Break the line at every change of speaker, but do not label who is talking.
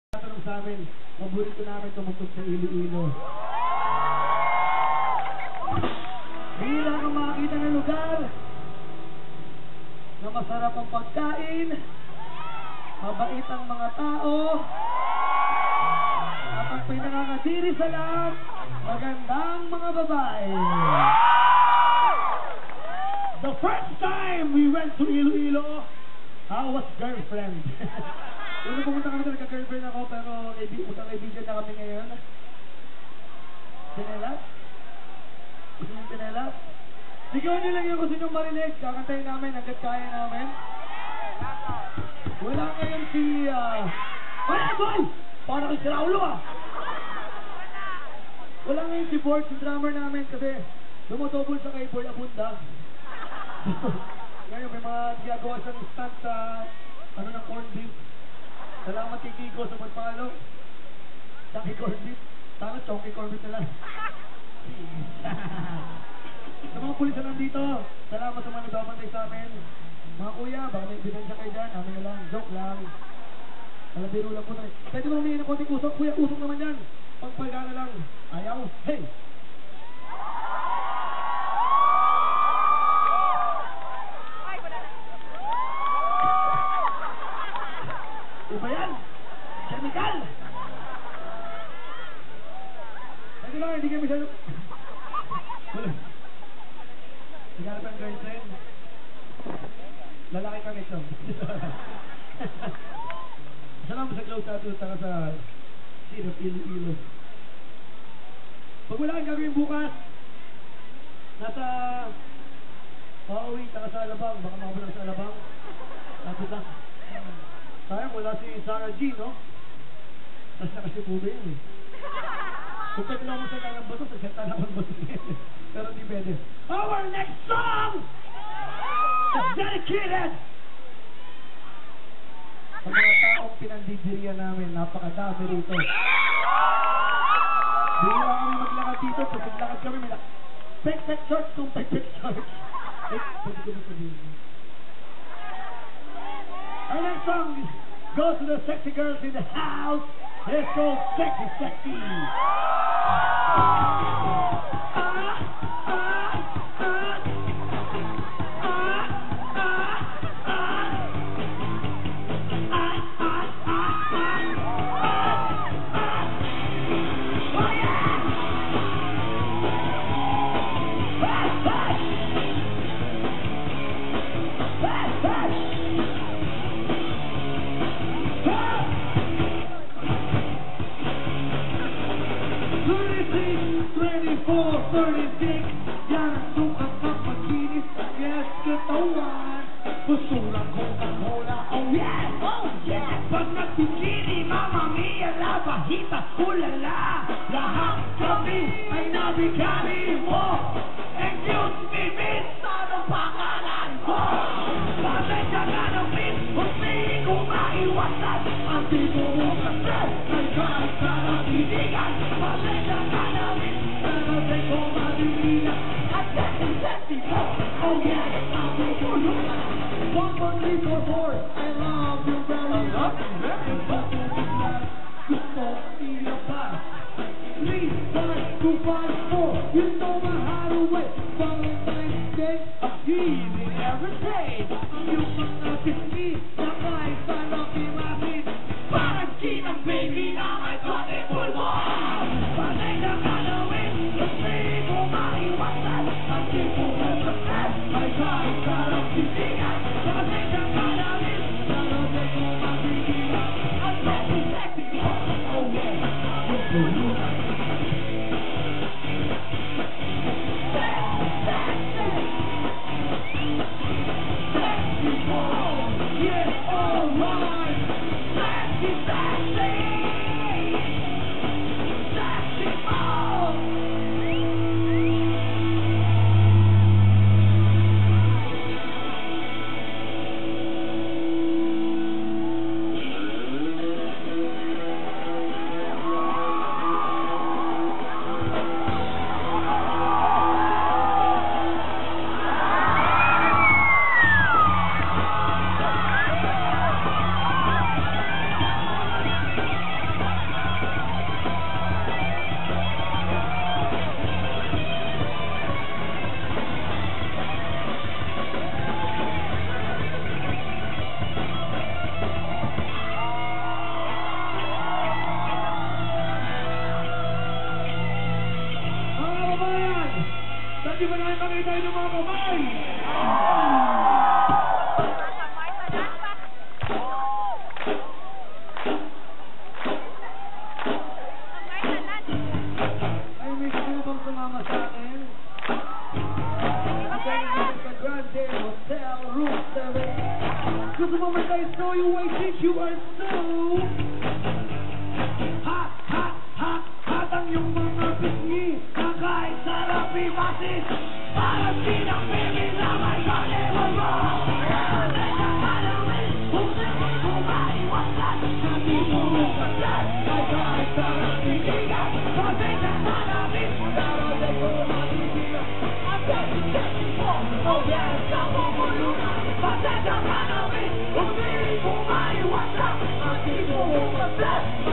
Tanong sa amin, paborito namin tumutok sa Iloilo. Hila kang makakita ng lugar na masarap ang pagkain, mabait ang mga tao, at ang pinakakadiri sa lahat, magandang mga babae. The first time we went to Iloilo, I was girlfriend. Una pumunta kami na nagka-girlfriend ako, pero magkakaibigan na kami ngayon. Tinelas? Gusto nyo tinelas? Sigaw nyo lang yung gusto nyo marinig. Kakantayin namin hanggat kaya namin. Wala ngayon si... Ay, boy! Para kay si Raulo Wala ngayon si Bort, si drummer namin, kasi dumotobol sa kay Boy Abunda. Ngayon may mga ginagawa siyang stunt sa ng corned beef. Salamat kay Kiko sa pagpalo. Chunky corned beef. Sana chunky corned beef na lang. Sa mga pulis na nandito, salamat sa mga nagbabantay sa amin. Mga kuya, baka may ebidensya kayo dyan. Amin na lang, joke lang. Kalabiro lang po tayo. Pwede mo humingi ng konting usok. Kuya, usok naman yan. Pagpalga na lang. Ayaw. Hey! Iba yan! Chemical! Hindi lang, hindi kami masyado... Wala. Naghanap ang girlfriend. Lalaki kami ito. Salamat sa Cloud Tattoo, taka sa Sirap Iloilo. Pag wala kang gagawin bukas, nasa pauwi, taka sa Alabang, baka makabulang sa Alabang. Tapos lang. Sayang, wala si Sarah G, no? Tapos na kasi pudo yun, Kung pwede lang mo sa tangang bato, sa tangang bato yun. Pero di pwede. Our next song is dedicated sa mga taong pinandidiriya namin. Napakadami rito. Bihira kami maglakad dito. Pag naglakad kami, may pek-pek shorts kung pek-pek shorts. Pwede ko na sabihin. Our next song goes to the sexy girls in the house. It's so sexy, sexy. Yan ang sukat na pagkinis sa yes katawan. Gusto lang Coca-Cola, oh yes, oh yes. Pag nagpipili, Mamma Mia, La Bajita, ulala. Lahat kami ay nabigani mo. Excuse me, miss, anong pangalan mo? Pasensya ka na, miss, huwag may kumaiwasan. Ang tipo mo kasi ay kahit ka ng ibigan. Pasensya ka na, miss, pero di ko mabibigyan. Oh yeah, I'll make you look. 1, 2, 3, 4, 4. I love you very much. Gusto ilabas. 3, 5, 2, 5, 4. You know my how to wait. Valentine's Day, easy every day. You must me, na may sanang imasin. Parang ginang baby na may konti pulmo. Pasensya ka na, win. Kasi ko maiwasan. Ang tipo mo kasi ay kahit sarap sisigan. Pasensya ka na, win. Pero di ko mabigyan. Ang sexy, sexy mo. Oh yeah, gusto nyo na. Sexy, sexy mo. Yeah, alright. Sexy, sexy. Sexy mo. Magbigay tayo ng mga kamay! Ay, may gusto bang sumama sa akin? Okay, sa Grande Hotel Room 7. Gusto mo mag-iso yung way since you are so hot, hot, hot, hot ang iyong mga pisngi na kahit sarap imasin parang sinang-baby na may carnival mo. Pasensya ka na rin, kung di mo maiwasan, ang di mo umatlas.